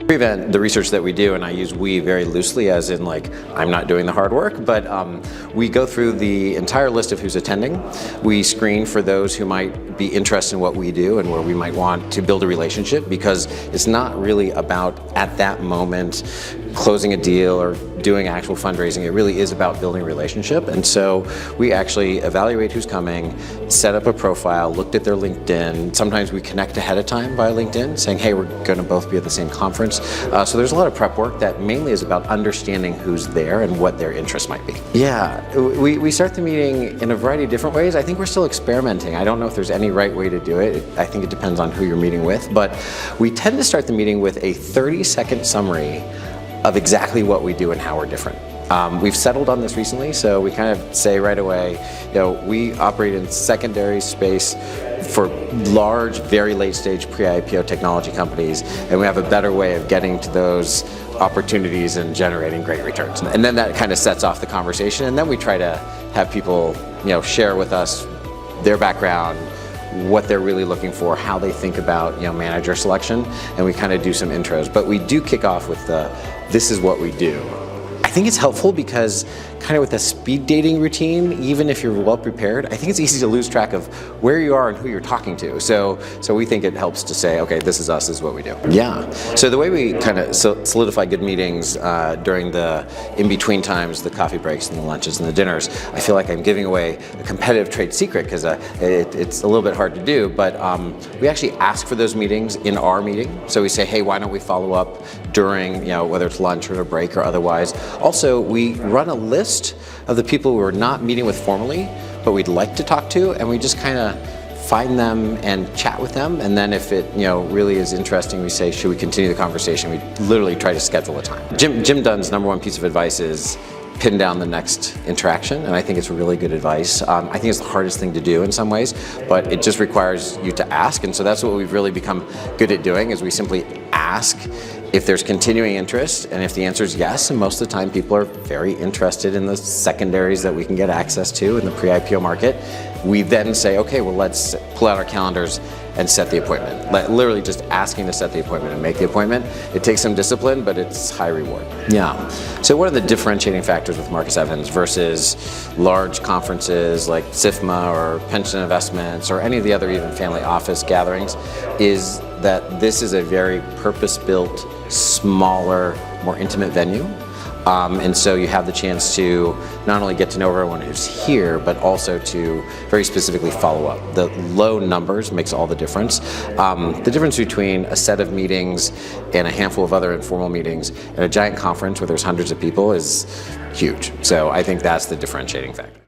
Pre-event, the research that we do, and I use we very loosely as in like I'm not doing the hard work, but we go through the entire list of who's attending. We screen for those who might be interested in what we do and where we might want to build a relationship, because it's not really about at that moment closing a deal or doing actual fundraising. It really is about building a relationship. And so we actually evaluate who's coming, set up a profile, looked at their LinkedIn. Sometimes we connect ahead of time via LinkedIn saying, hey, we're going to both be at the same conference. So there's a lot of prep work that mainly is about understanding who's there and what their interests might be. Yeah, we start the meeting in a variety of different ways. I think we're still experimenting. I don't know if there's any right way to do it. I think it depends on who you're meeting with, but we tend to start the meeting with a 30-second summary of exactly what we do and how we're different. We've settled on this recently, so we kind of say right away, we operate in secondary space for large, very late stage pre-IPO technology companies, and we have a better way of getting to those opportunities and generating great returns. And then that kind of sets off the conversation, and then we try to have people share with us their background, what they're really looking for, how they think about manager selection, and we kind of do some intros. But we do kick off with this is what we do. I think it's helpful because kind of with a speed dating routine, even if you're well prepared, I think it's easy to lose track of where you are and who you're talking to. So we think it helps to say, okay, this is us, this is what we do. Yeah, so the way we kind of solidify good meetings during the in-between times, the coffee breaks and the lunches and the dinners, I feel like I'm giving away a competitive trade secret because it's a little bit hard to do, but we actually ask for those meetings in our meeting. So we say, hey, why don't we follow up during, whether it's lunch or a break or otherwise. Also, we run a list of the people we're not meeting with formally, but we'd like to talk to, and we just kind of find them and chat with them. And then if it really is interesting, we say, should we continue the conversation? We literally try to schedule a time. Jim Dunn's #1 piece of advice is pin down the next interaction, and I think it's really good advice. I think it's the hardest thing to do in some ways, but it just requires you to ask, and so that's what we've really become good at doing, is we simply ask if there's continuing interest, and if the answer is yes, and most of the time people are very interested in the secondaries that we can get access to in the pre-IPO market, we then say, okay, well, let's pull out our calendars and set the appointment. Literally just asking to set the appointment and make the appointment. It takes some discipline, but it's high reward. Yeah. So what are the differentiating factors with Marcus Evans versus large conferences like SIFMA or pension investments or any of the other even family office gatherings, is that this is a very purpose-built, smaller, more intimate venue. And so you have the chance to not only get to know everyone who's here, but also to very specifically follow up. The low numbers makes all the difference. The difference between a set of meetings and a handful of other informal meetings and a giant conference where there's hundreds of people is huge. So I think that's the differentiating factor.